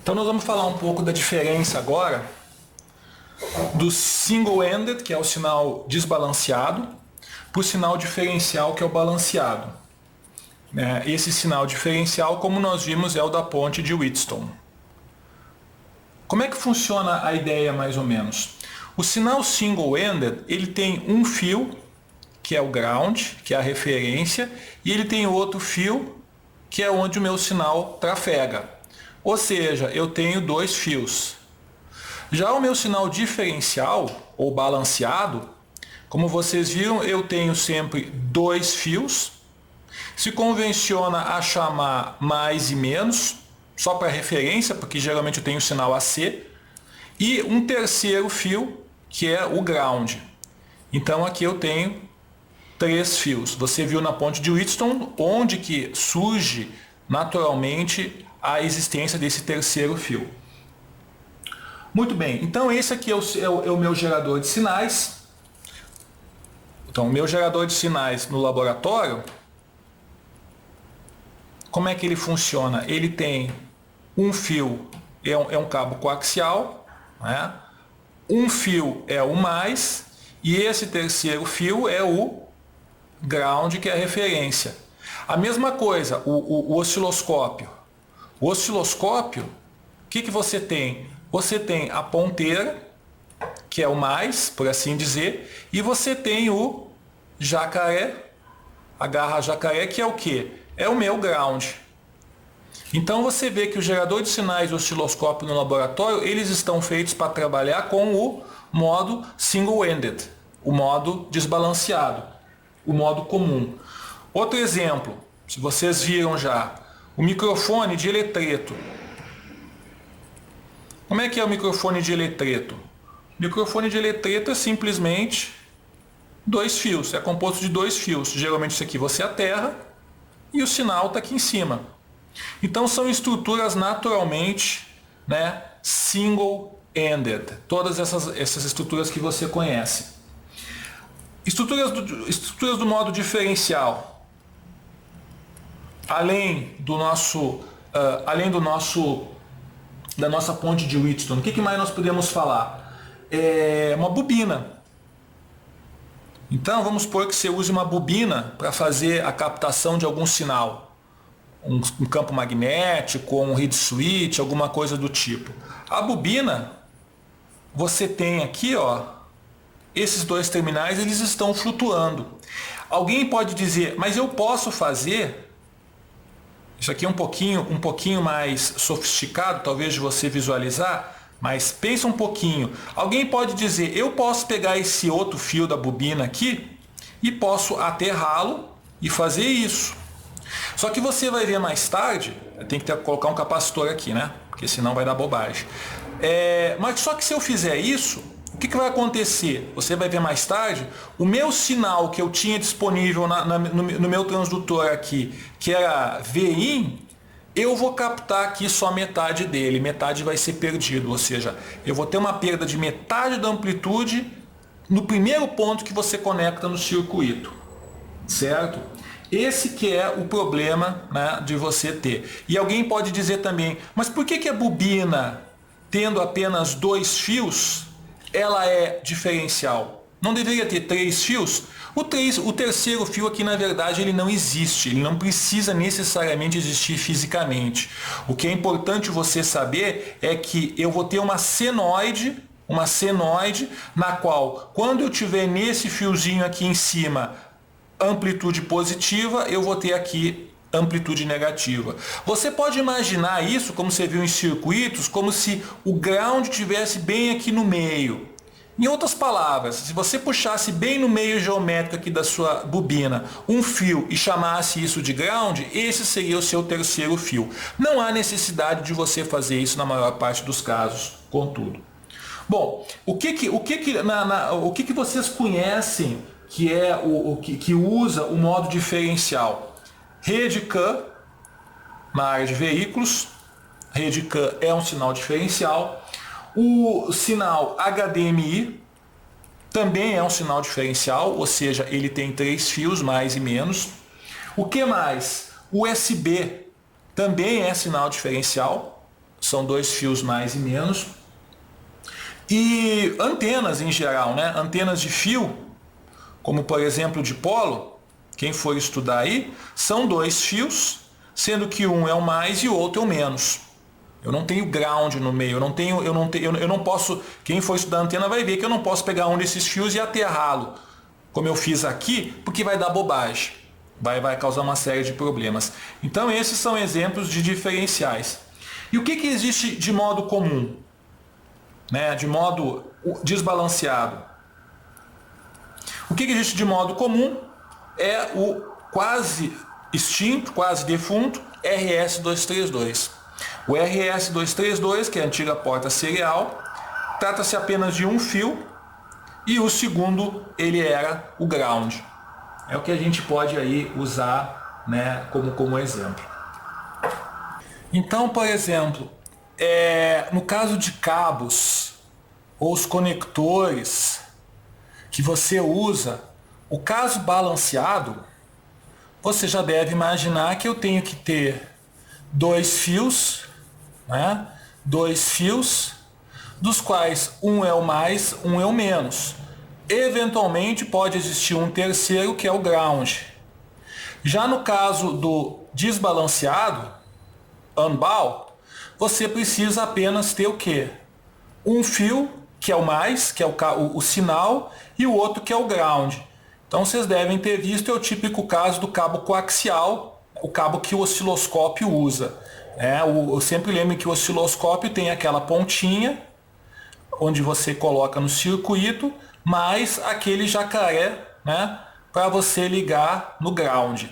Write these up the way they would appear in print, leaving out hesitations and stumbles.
Então nós vamos falar um pouco da diferença agora do single-ended, que é o sinal desbalanceado, para o sinal diferencial, que é o balanceado. Esse sinal diferencial, como nós vimos, é o da ponte de Wheatstone. Como é que funciona a ideia mais ou menos? O sinal single-ended, ele tem um fio, que é o ground, que é a referência, e ele tem outro fio, que é onde o meu sinal trafega. Ou seja, eu tenho dois fios. Já o meu sinal diferencial, ou balanceado, como vocês viram, eu tenho sempre dois fios. Se convenciona a chamar mais e menos, só para referência, porque geralmente eu tenho o sinal AC, e um terceiro fio, que é o ground. Então aqui eu tenho três fios. Você viu na ponte de Wheatstone, onde que surge naturalmente a existência desse terceiro fio. Muito bem, então esse aqui é o meu gerador de sinais. Então o meu gerador de sinais no laboratório, como é que ele funciona? Ele tem um fio, é um cabo coaxial, né? Um fio é o mais, e esse terceiro fio é o ground, que é a referência. A mesma coisa, o osciloscópio. O osciloscópio, o que você tem? Você tem a ponteira, que é o mais, por assim dizer, e você tem o jacaré, a garra jacaré, que é o quê? É o meu ground. Então você vê que o gerador de sinais e o osciloscópio no laboratório, eles estão feitos para trabalhar com o modo single-ended, o modo desbalanceado, o modo comum. Outro exemplo, se vocês viram já, o microfone de eletreto. Como é que é o microfone de eletreto? O microfone de eletreto é simplesmente dois fios, é composto de dois fios. Geralmente isso aqui você aterra e o sinal está aqui em cima. Então são estruturas naturalmente, single-ended. Todas essas estruturas que você conhece. Estruturas do modo diferencial. Além da nossa ponte de Wheatstone, o que mais nós podemos falar? Uma bobina. Então vamos supor que você use uma bobina para fazer a captação de algum sinal. Um campo magnético, um reed switch, alguma coisa do tipo. A bobina, você tem aqui, esses dois terminais, eles estão flutuando. Alguém pode dizer, mas eu posso fazer... Isso aqui é um pouquinho mais sofisticado, talvez de você visualizar, mas pensa um pouquinho. Alguém pode dizer, eu posso pegar esse outro fio da bobina aqui e posso aterrá-lo e fazer isso. Só que você vai ver mais tarde, tem que colocar um capacitor aqui, porque senão vai dar bobagem. Mas só que se eu fizer isso, o que vai acontecer? Você vai ver mais tarde, o meu sinal que eu tinha disponível no meu transdutor aqui, que era Vin, eu vou captar aqui só metade dele, metade vai ser perdido, ou seja, eu vou ter uma perda de metade da amplitude no primeiro ponto que você conecta no circuito, certo? Esse que é o problema, de você ter. E alguém pode dizer também, mas por que a bobina, tendo apenas dois fios, ela é diferencial? Não deveria ter três fios? O terceiro fio aqui, na verdade, ele não existe. Ele não precisa necessariamente existir fisicamente. O que é importante você saber é que eu vou ter uma senoide na qual, quando eu tiver nesse fiozinho aqui em cima, amplitude positiva, eu vou ter aqui amplitude negativa. Você pode imaginar isso, como você viu em circuitos, como se o ground estivesse bem aqui no meio. Em outras palavras, se você puxasse bem no meio geométrico aqui da sua bobina um fio e chamasse isso de ground, esse seria o seu terceiro fio. Não há necessidade de você fazer isso na maior parte dos casos, contudo. Bom, o que vocês conhecem que é que usa o modo diferencial? Rede CAN, na área de veículos, rede CAN é um sinal diferencial. O sinal HDMI também é um sinal diferencial, ou seja, ele tem três fios, mais e menos. O que mais? USB também é sinal diferencial, são dois fios mais e menos. E antenas em geral, né? Antenas de fio, como por exemplo de polo, quem for estudar aí, são dois fios, sendo que um é o mais e o outro é o menos. Eu não tenho ground no meio, eu não posso, quem for estudar antena vai ver que eu não posso pegar um desses fios e aterrá-lo, como eu fiz aqui, porque vai dar bobagem, vai causar uma série de problemas. Então esses são exemplos de diferenciais. E o que existe de modo comum, né? De modo desbalanceado? O que existe de modo comum é o quase extinto, quase defunto RS-232. O RS-232, que é a antiga porta serial, trata-se apenas de um fio e o segundo ele era o ground. É o que a gente pode aí usar, né, como exemplo. Então, por exemplo, no caso de cabos ou os conectores que você usa, o caso balanceado, você já deve imaginar que eu tenho que ter dois fios, né? Dois fios, dos quais um é o mais, um é o menos. Eventualmente pode existir um terceiro que é o ground. Já no caso do desbalanceado, unbound, você precisa apenas ter o quê? Um fio, que é o mais, que é o sinal, e o outro que é o ground. Então vocês devem ter visto o típico caso do cabo coaxial, o cabo que o osciloscópio usa. Eu sempre lembro que o osciloscópio tem aquela pontinha, onde você coloca no circuito, mais aquele jacaré, né, para você ligar no ground.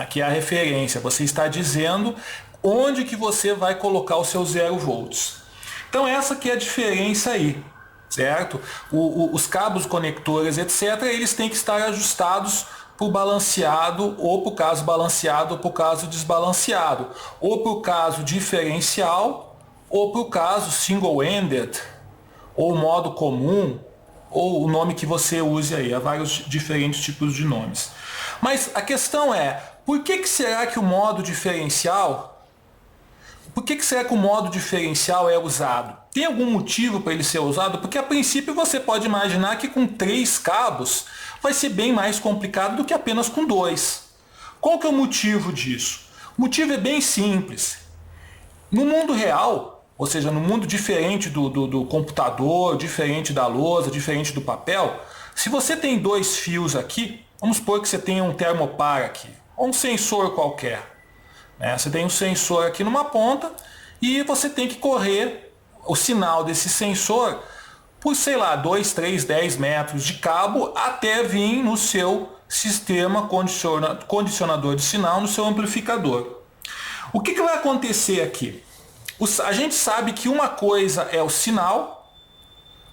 Que é a referência, você está dizendo onde que você vai colocar o seu 0 volts. Então essa que é a diferença aí, certo? Os cabos, conectores, etc., eles têm que estar ajustados para o balanceado, ou para o caso balanceado, ou para o caso desbalanceado, ou para o caso diferencial, ou para o caso single-ended, ou modo comum, ou o nome que você use aí, há vários diferentes tipos de nomes. Mas a questão é, por que será que o modo diferencial é usado? Tem algum motivo para ele ser usado? Porque a princípio você pode imaginar que com 3 cabos vai ser bem mais complicado do que apenas com 2. Qual que é o motivo disso? O motivo é bem simples. No mundo real, ou seja, no mundo diferente do computador, diferente da lousa, diferente do papel, se você tem 2 fios aqui, vamos supor que você tenha um termopar aqui, ou um sensor qualquer. Você tem um sensor aqui numa ponta e você tem que correr o sinal desse sensor por, sei lá, 2, 3, 10 metros de cabo até vir no seu sistema condicionador de sinal, no seu amplificador. O que vai acontecer aqui? A gente sabe que uma coisa é o sinal,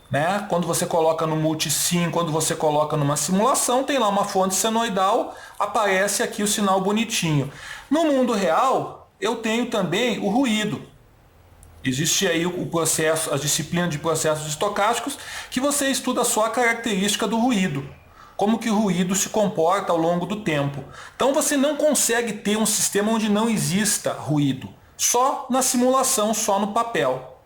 né? Quando você coloca no multisim, quando você coloca numa simulação, tem lá uma fonte senoidal, aparece aqui o sinal bonitinho. No mundo real, eu tenho também o ruído. Existe aí o processo, a disciplina de processos estocásticos, que você estuda só a característica do ruído, como que o ruído se comporta ao longo do tempo. Então você não consegue ter um sistema onde não exista ruído, só na simulação, só no papel.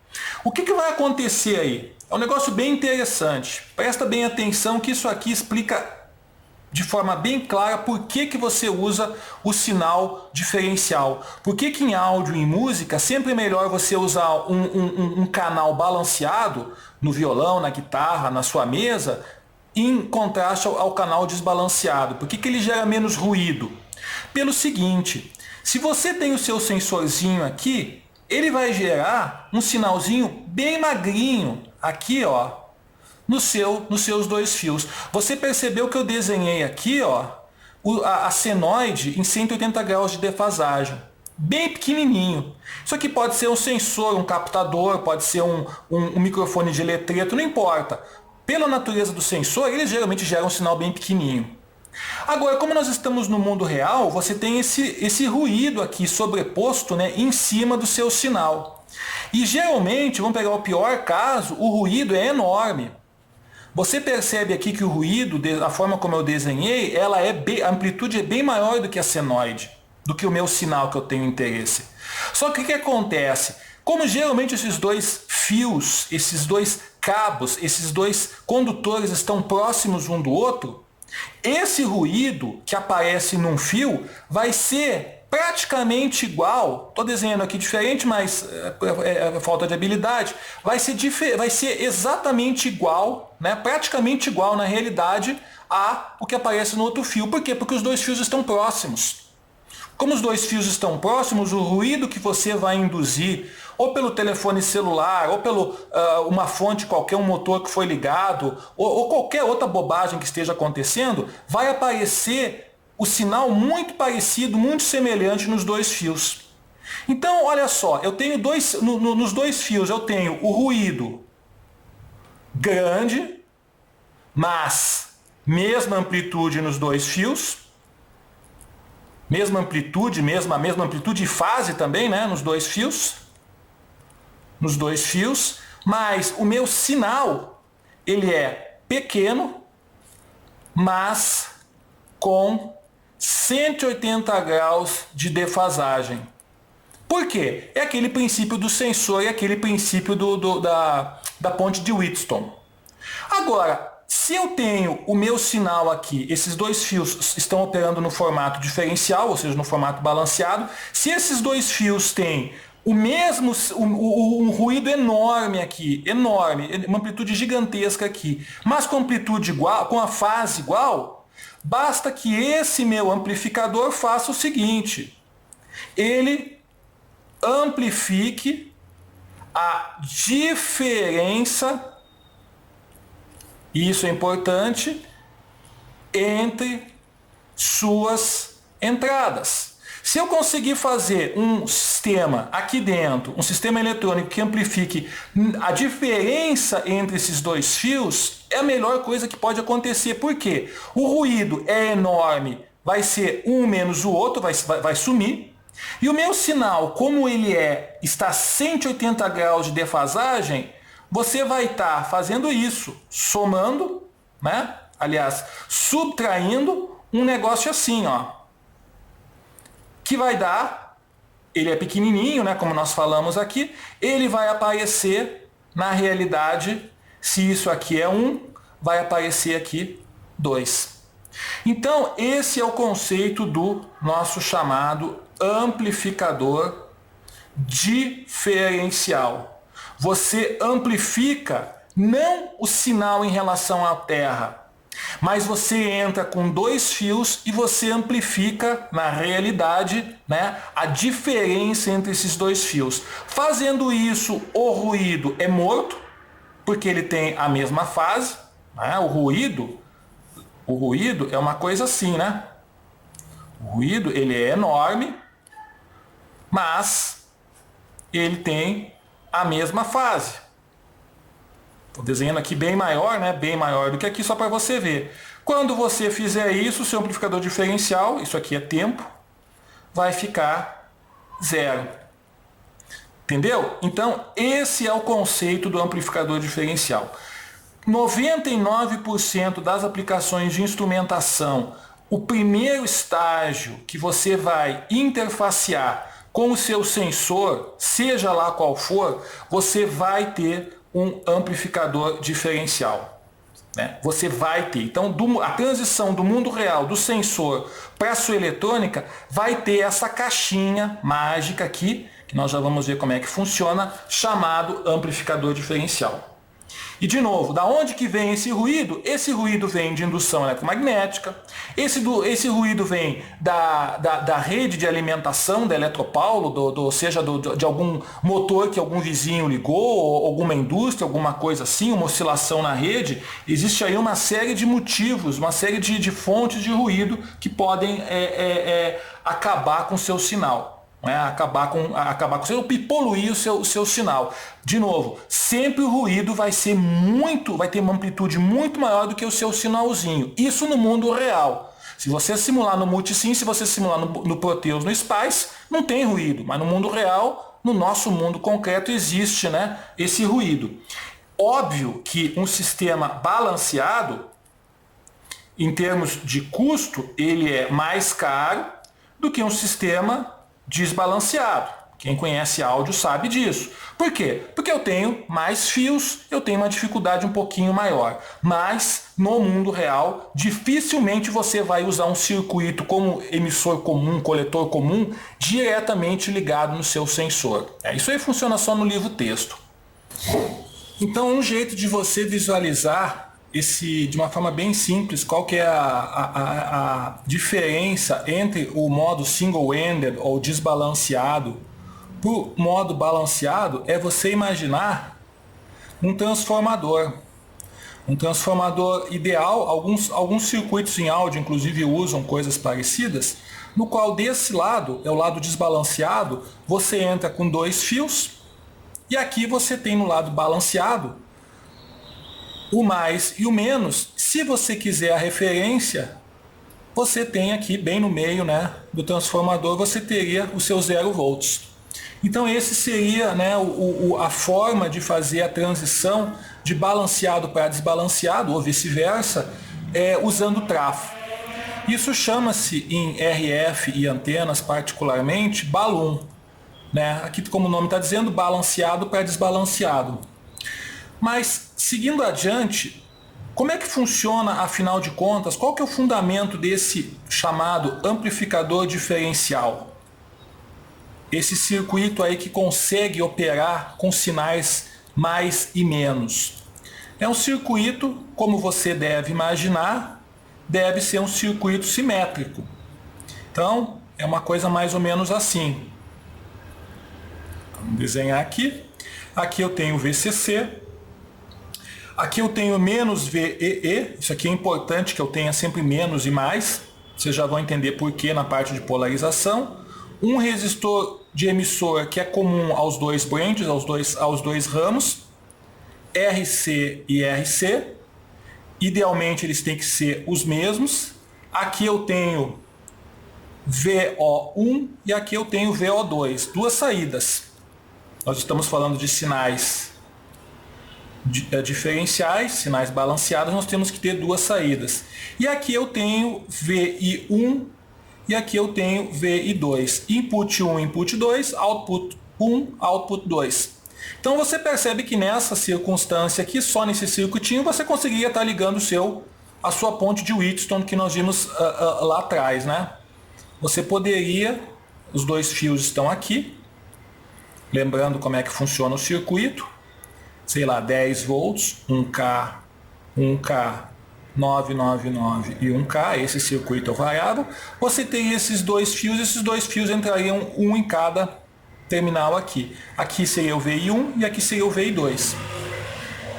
O que vai acontecer aí? É um negócio bem interessante. Presta bem atenção que isso aqui explica de forma bem clara por que você usa o sinal diferencial. Por que em áudio e em música sempre é melhor você usar um canal balanceado no violão, na guitarra, na sua mesa, em contraste ao canal desbalanceado. Por que ele gera menos ruído? Pelo seguinte, se você tem o seu sensorzinho aqui, ele vai gerar um sinalzinho bem magrinho aqui, ó, nos seus 2 fios. Você percebeu que eu desenhei aqui, ó, a senoide em 180 graus de defasagem. Bem pequenininho. Isso aqui pode ser um sensor, um captador, pode ser um microfone de eletreto, não importa. Pela natureza do sensor, ele geralmente gera um sinal bem pequenininho. Agora, como nós estamos no mundo real, você tem esse ruído aqui sobreposto, né, em cima do seu sinal. E geralmente, vamos pegar o pior caso, o ruído é enorme. Você percebe aqui que o ruído, a forma como eu desenhei, a amplitude é bem maior do que a senoide. do que o meu sinal que eu tenho interesse. Só que o que acontece? Como geralmente esses dois fios, esses dois cabos, esses dois condutores estão próximos um do outro, esse ruído que aparece num fio vai ser praticamente igual, estou desenhando aqui diferente, mas é falta de habilidade, vai ser exatamente igual, né, praticamente igual na realidade a o que aparece no outro fio. Por quê? Porque os dois fios estão próximos. Como os dois fios estão próximos, o ruído que você vai induzir, ou pelo telefone celular, ou pelo uma fonte qualquer, um motor que foi ligado, ou qualquer outra bobagem que esteja acontecendo, vai aparecer o sinal muito parecido, muito semelhante nos dois fios. Então, olha só, eu tenho nos dois fios eu tenho o ruído grande, mas mesma amplitude nos dois fios, mesma amplitude e fase também, né, nos dois fios, mas o meu sinal, ele é pequeno, mas com 180 graus de defasagem. Por quê? É aquele princípio do sensor e aquele princípio da ponte de Wheatstone. Agora, se eu tenho o meu sinal aqui, esses dois fios estão operando no formato diferencial, ou seja, no formato balanceado, se esses dois fios têm o mesmo, um ruído enorme aqui, uma amplitude gigantesca aqui, mas com amplitude igual, com a fase igual, basta que esse meu amplificador faça o seguinte: ele amplifique a diferença, e isso é importante, entre suas entradas. Se eu conseguir fazer um sistema aqui dentro, um sistema eletrônico que amplifique a diferença entre esses dois fios, é a melhor coisa que pode acontecer. Por quê? O ruído é enorme, vai ser um menos o outro, vai sumir. E o meu sinal, como ele está a 180 graus de defasagem, você vai estar fazendo isso, somando, né? Aliás, subtraindo um negócio assim, ó, que vai dar, ele é pequenininho, né, como nós falamos aqui, ele vai aparecer na realidade, se isso aqui é 1, vai aparecer aqui 2. Então, esse é o conceito do nosso chamado amplificador diferencial. Você amplifica não o sinal em relação à Terra, mas você entra com dois fios e você amplifica, na realidade, né, a diferença entre esses dois fios. Fazendo isso, o ruído é morto, porque ele tem a mesma fase, né? O ruído é uma coisa assim, né? O ruído, ele é enorme, mas ele tem a mesma fase. Estou desenhando aqui bem maior, né? Bem maior do que aqui, só para você ver. Quando você fizer isso, o seu amplificador diferencial, isso aqui é tempo, vai ficar 0. Entendeu? Então, esse é o conceito do amplificador diferencial. 99% das aplicações de instrumentação, o primeiro estágio que você vai interfacear com o seu sensor, seja lá qual for, você vai ter um amplificador diferencial, né? Você vai ter. Então, a transição do mundo real, do sensor para a sua eletrônica, vai ter essa caixinha mágica aqui, que nós já vamos ver como é que funciona, chamado amplificador diferencial. E de novo, da onde que vem esse ruído? Esse ruído vem de indução eletromagnética, esse ruído vem da rede de alimentação da Eletropaulo, seja de algum motor que algum vizinho ligou, ou alguma indústria, alguma coisa assim, uma oscilação na rede. Existe aí uma série de motivos, uma série de fontes de ruído que podem acabar com o seu sinal. Acabar com e poluir o seu sinal. De novo, sempre o ruído vai ter uma amplitude muito maior do que o seu sinalzinho. Isso no mundo real. Se você simular no Multisim, se você simular no Proteus, no Spice, não tem ruído. Mas no mundo real, no nosso mundo concreto, existe, né, esse ruído. Óbvio que um sistema balanceado, em termos de custo, ele é mais caro do que um sistema desbalanceado. Quem conhece áudio sabe disso. Por quê? Porque eu tenho mais fios, eu tenho uma dificuldade um pouquinho maior. Mas no mundo real, dificilmente você vai usar um circuito como emissor comum, coletor comum, diretamente ligado no seu sensor. Isso aí funciona só no livro texto. Então, um jeito de você visualizar de uma forma bem simples, qual que é a diferença entre o modo single-ended ou desbalanceado para o modo balanceado é você imaginar um transformador. Um transformador ideal, alguns circuitos em áudio inclusive usam coisas parecidas, no qual desse lado, é o lado desbalanceado, você entra com 2 fios, e aqui você tem no lado balanceado o mais e o menos. Se você quiser a referência, você tem aqui bem no meio, né, do transformador, você teria o seu 0 volts. Então esse seria, né, a forma de fazer a transição de balanceado para desbalanceado, ou vice-versa, usando trafo. Isso chama-se em RF e antenas particularmente balloon. Né? Aqui, como o nome está dizendo, balanceado para desbalanceado. Mas, seguindo adiante, como é que funciona, afinal de contas, qual que é o fundamento desse chamado amplificador diferencial? Esse circuito aí que consegue operar com sinais mais e menos. É um circuito, como você deve imaginar, deve ser um circuito simétrico. Então, é uma coisa mais ou menos assim. Vamos desenhar aqui. Aqui eu tenho VCC. Aqui eu tenho menos VEE. Isso aqui é importante que eu tenha sempre menos e mais. Vocês já vão entender por que na parte de polarização. Um resistor de emissor que é comum aos dois branches, aos dois ramos. RC e RC. Idealmente eles têm que ser os mesmos. Aqui eu tenho VO1 e aqui eu tenho VO2. Duas saídas. Nós estamos falando de sinais diferenciais, sinais balanceados, nós temos que ter duas saídas. E aqui eu tenho VI1 e aqui eu tenho VI2. Input 1, input 2, output 1, output 2. Então você percebe que nessa circunstância aqui, só nesse circuitinho, você conseguiria estar ligando a sua ponte de Wheatstone que nós vimos lá atrás, né? Você poderia, os dois fios estão aqui, lembrando como é que funciona o circuito, sei lá, 10 volts, 1K, 999 e 1K, esse circuito é variável. Você tem esses dois fios entrariam um em cada terminal aqui. Aqui seria o VI1 e aqui seria o VI2.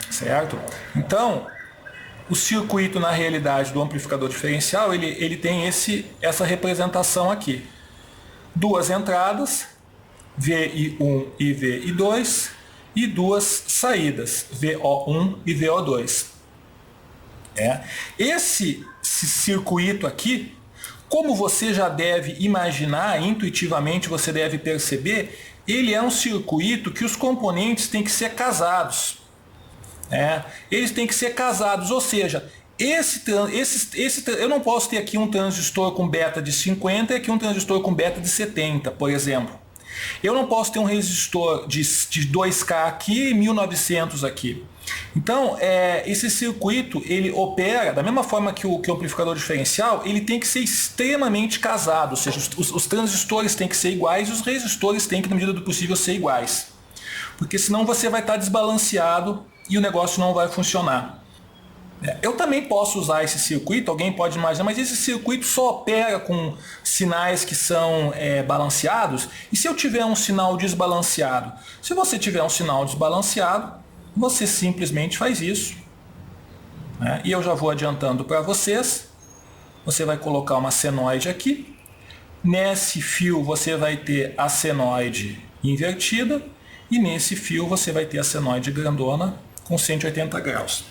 Certo? Então, o circuito na realidade do amplificador diferencial, ele tem essa representação aqui. Duas entradas, VI1 e VI2, e duas saídas, VO1 e VO2. Esse circuito aqui, como você já deve imaginar, intuitivamente você deve perceber, ele é um circuito que os componentes têm que ser casados. Eles têm que ser casados, ou seja, eu não posso ter aqui um transistor com beta de 50 e aqui um transistor com beta de 70, por exemplo. Eu não posso ter um resistor de 2K aqui e 1900 aqui. Então, esse circuito, ele opera da mesma forma que o amplificador diferencial, ele tem que ser extremamente casado, ou seja, os transistores têm que ser iguais e os resistores têm que, na medida do possível, ser iguais. Porque senão você vai estar desbalanceado e o negócio não vai funcionar. Eu também posso usar esse circuito, alguém pode imaginar, mas esse circuito só opera com sinais que são balanceados. E se eu tiver um sinal desbalanceado? Se você tiver um sinal desbalanceado, você simplesmente faz isso. E eu já vou adiantando para vocês. Você vai colocar uma senoide aqui. Nesse fio você vai ter a senoide invertida. E nesse fio você vai ter a senoide grandona com 180 graus.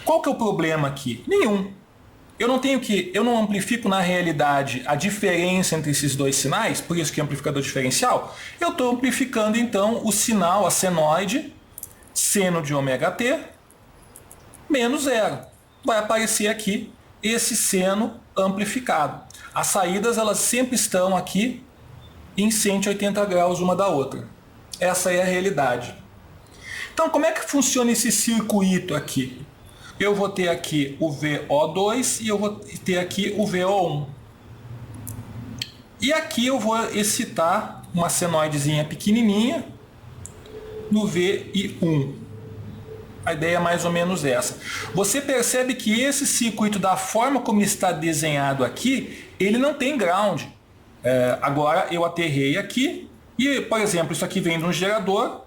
Qual que é o problema aqui? Nenhum. Eu não amplifico na realidade a diferença entre esses dois sinais, por isso que é amplificador diferencial. Eu estou amplificando então o sinal, a senoide, seno de ômega t, menos zero. Vai aparecer aqui esse seno amplificado. As saídas elas sempre estão aqui em 180 graus uma da outra. Essa é a realidade. Então, como é que funciona esse circuito aqui? Eu vou ter aqui o VO2 e eu vou ter aqui o VO1. E aqui eu vou excitar uma senoidezinha pequenininha no VI1. A ideia é mais ou menos essa. Você percebe que esse circuito, da forma como está desenhado aqui, ele não tem ground. Agora eu aterrei aqui e, por exemplo, isso aqui vem de um gerador.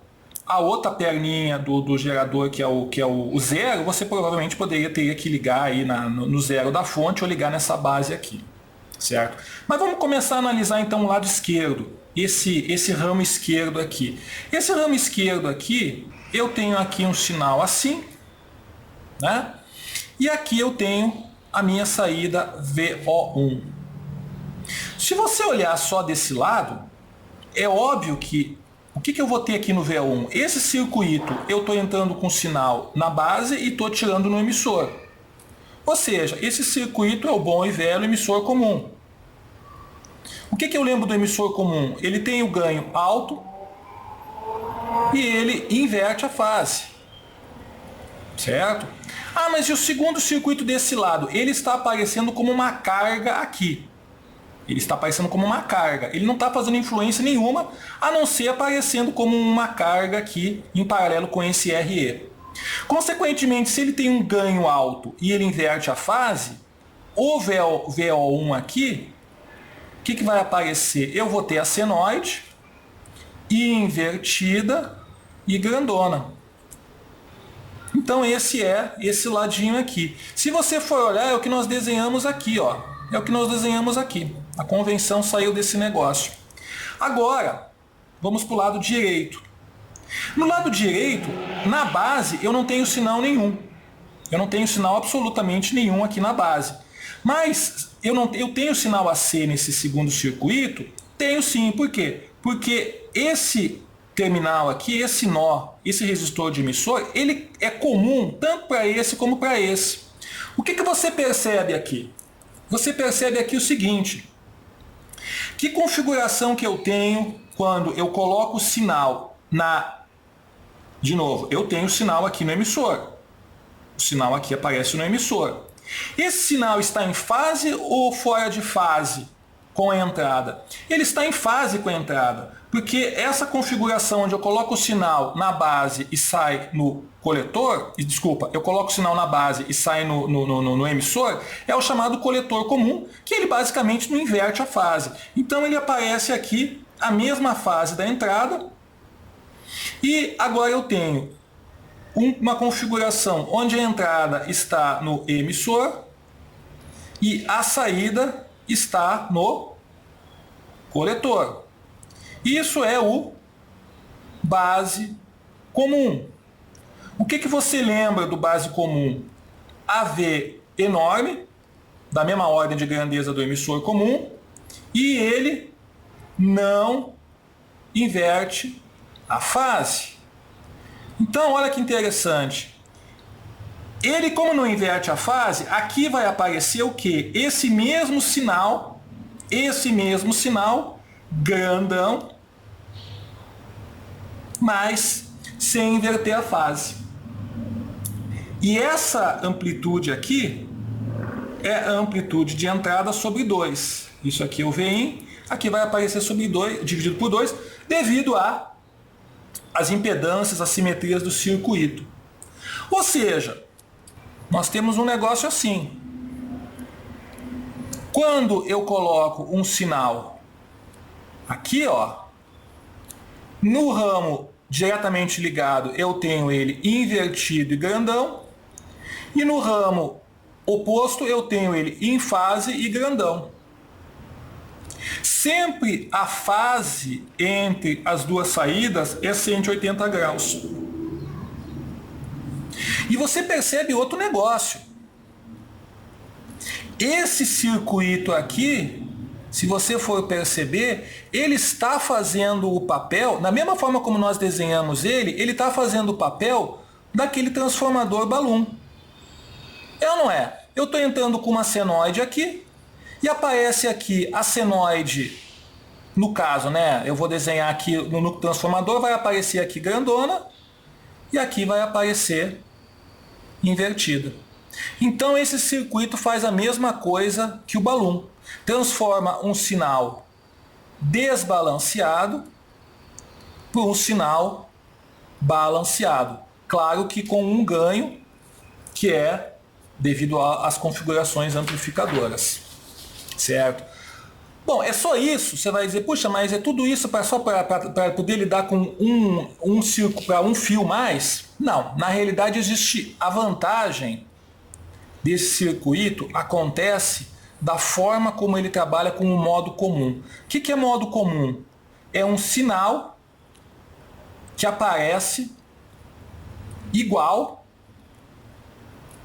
A outra perninha do gerador, que é o zero, você provavelmente teria que ligar aí no zero da fonte ou ligar nessa base aqui. Certo? Mas vamos começar a analisar então o lado esquerdo, esse ramo esquerdo aqui. Esse ramo esquerdo aqui, eu tenho aqui um sinal assim, né? E aqui eu tenho a minha saída VO1. Se você olhar só desse lado, é óbvio que o que eu vou ter aqui no VO1? Esse circuito eu estou entrando com sinal na base e estou tirando no emissor. Ou seja, esse circuito é o bom e velho emissor comum. O que eu lembro do emissor comum? Ele tem o ganho alto e ele inverte a fase. Certo? Ah, mas e o segundo circuito desse lado? Ele está aparecendo como uma carga aqui. Ele está aparecendo como uma carga. Ele não está fazendo influência nenhuma, a não ser aparecendo como uma carga aqui em paralelo com esse RE. Consequentemente, se ele tem um ganho alto e ele inverte a fase, o VO1 aqui, o que vai aparecer? Eu vou ter a senoide invertida e grandona. Então esse é esse ladinho aqui. Se você for olhar, é o que nós desenhamos aqui, ó. É o que nós desenhamos aqui. A convenção saiu desse negócio. Agora, vamos para o lado direito. No lado direito, na base, eu não tenho sinal nenhum. Eu não tenho sinal absolutamente nenhum aqui na base. Mas eu tenho sinal AC nesse segundo circuito? Tenho sim. Por quê? Porque esse terminal aqui, esse nó, esse resistor de emissor, ele é comum tanto para esse como para esse. O que você percebe aqui? Você percebe aqui o seguinte. Que configuração que eu tenho quando eu coloco o sinal na... De novo, eu tenho o sinal aqui no emissor. O sinal aqui aparece no emissor. Esse sinal está em fase ou fora de fase com a entrada? Ele está em fase com a entrada, porque essa configuração onde eu coloco o sinal na base e sai no coletor, eu coloco o sinal na base e sai no emissor, é o chamado coletor comum, que ele basicamente não inverte a fase. Então ele aparece aqui a mesma fase da entrada. E agora eu tenho uma configuração onde a entrada está no emissor e a saída está no coletor. Isso é o base comum. O que você lembra do base comum? AV enorme, da mesma ordem de grandeza do emissor comum, e ele não inverte a fase. Então, olha que interessante. Ele, como não inverte a fase, aqui vai aparecer o quê? Esse mesmo sinal grandão, mas sem inverter a fase. E essa amplitude aqui é a amplitude de entrada sobre 2. Isso aqui é o Vin, aqui vai aparecer sobre 2, dividido por 2, devido às impedâncias, às simetrias do circuito. Ou seja, nós temos um negócio assim. Quando eu coloco um sinal aqui, ó, no ramo diretamente ligado, eu tenho ele invertido e grandão, e no ramo oposto eu tenho ele em fase e grandão. Sempre a fase entre as duas saídas é 180 graus. E você percebe outro negócio. Esse circuito aqui, se você for perceber, ele está fazendo o papel, da mesma forma como nós desenhamos ele está fazendo o papel daquele transformador balloon. É ou não é? Eu estou entrando com uma senoide aqui, E aparece aqui a senoide, no caso, né? Eu vou desenhar aqui no núcleo transformador, vai aparecer aqui grandona e aqui vai aparecer invertida. Então esse circuito faz a mesma coisa que o balloon. Transforma um sinal desbalanceado por um sinal balanceado. Claro que com um ganho que é devido às configurações amplificadoras. Certo? Bom, é só isso. Você vai dizer, puxa, mas é tudo isso só para poder lidar com um circuito para um fio mais? Não, na realidade existe a vantagem desse circuito, acontece da forma como ele trabalha com o modo comum. O que é modo comum? É um sinal que aparece igual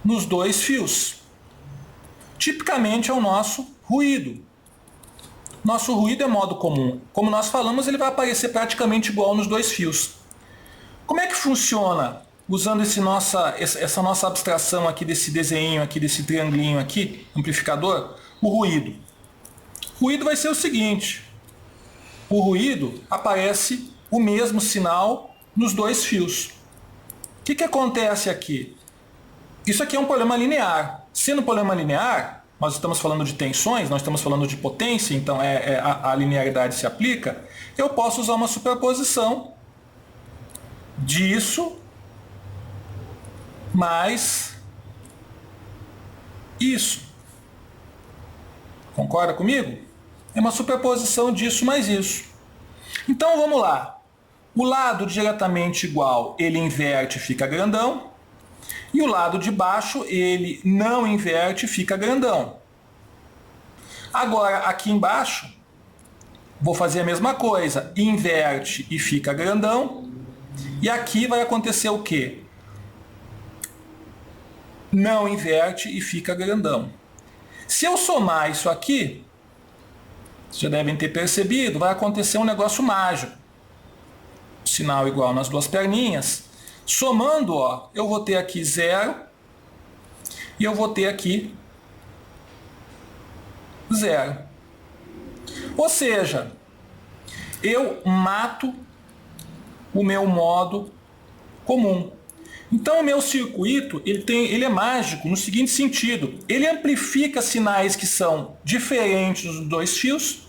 nos dois fios. Tipicamente é o nosso ruído. Nosso ruído é modo comum. Como nós falamos, ele vai aparecer praticamente igual nos dois fios. Como é que funciona, usando essa nossa abstração aqui, desse desenho aqui, desse triangulinho aqui, amplificador, o ruído? O ruído vai ser o seguinte. O ruído aparece o mesmo sinal nos dois fios. O que acontece aqui? Isso aqui é um problema linear. Sendo um problema linear, nós estamos falando de tensões, nós estamos falando de potência, então a linearidade se aplica. Eu posso usar uma superposição disso mais isso. Concorda comigo? É uma superposição disso mais isso. Então vamos lá. O lado diretamente igual, ele inverte e fica grandão. E o lado de baixo, ele não inverte e fica grandão. Agora, aqui embaixo, vou fazer a mesma coisa. Inverte e fica grandão. E aqui vai acontecer o quê? Não inverte e fica grandão. Se eu somar isso aqui, vocês já devem ter percebido, vai acontecer um negócio mágico. Sinal igual nas duas perninhas. Somando, ó, eu vou ter aqui 0 e eu vou ter aqui 0. Ou seja, eu mato o meu modo comum. Então o meu circuito ele é mágico no seguinte sentido. Ele amplifica sinais que são diferentes nos dois fios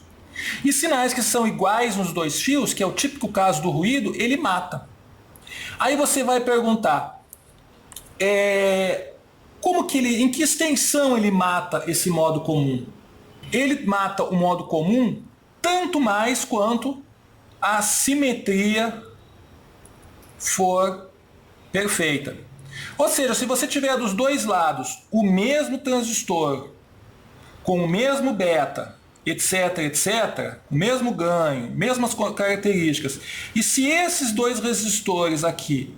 e sinais que são iguais nos dois fios, que é o típico caso do ruído, ele mata. Aí você vai perguntar, em que extensão ele mata esse modo comum? Ele mata o modo comum tanto mais quanto a simetria for perfeita. Ou seja, se você tiver dos dois lados o mesmo transistor, com o mesmo beta, etc, etc, o mesmo ganho, mesmas características, e se esses dois resistores aqui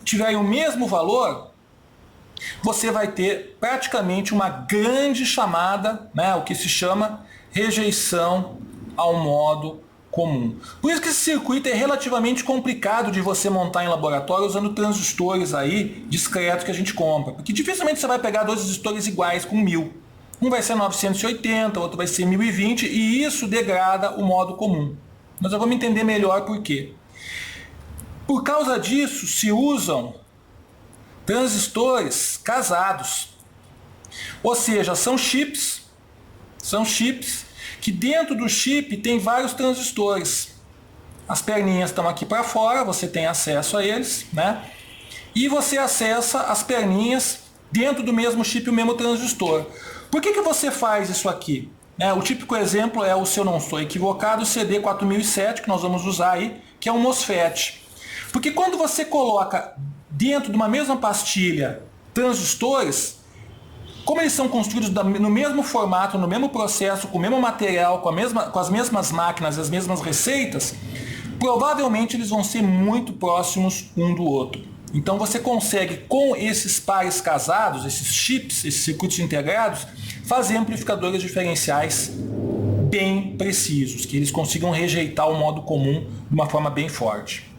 tiverem o mesmo valor, você vai ter praticamente uma grande chamada, né, o que se chama rejeição ao modo comum. Por isso que esse circuito é relativamente complicado de você montar em laboratório usando transistores aí discretos que a gente compra, porque dificilmente você vai pegar dois resistores iguais com 1000. Um vai ser 980, outro vai ser 1020, e isso degrada o modo comum. Nós já vamos entender melhor por quê. Por causa disso, se usam transistores casados. Ou seja, são chips que dentro do chip tem vários transistores. As perninhas estão aqui para fora, você tem acesso a eles, né? E você acessa as perninhas dentro do mesmo chip, o mesmo transistor. Por que você faz isso aqui? O típico exemplo é o, se eu não estou equivocado, o CD4007, que nós vamos usar aí, que é um MOSFET. Porque quando você coloca dentro de uma mesma pastilha transistores, como eles são construídos no mesmo formato, no mesmo processo, com o mesmo material, com as mesmas máquinas, as mesmas receitas, provavelmente eles vão ser muito próximos um do outro. Então você consegue, com esses pares casados, esses chips, esses circuitos integrados, fazer amplificadores diferenciais bem precisos, que eles consigam rejeitar o modo comum de uma forma bem forte.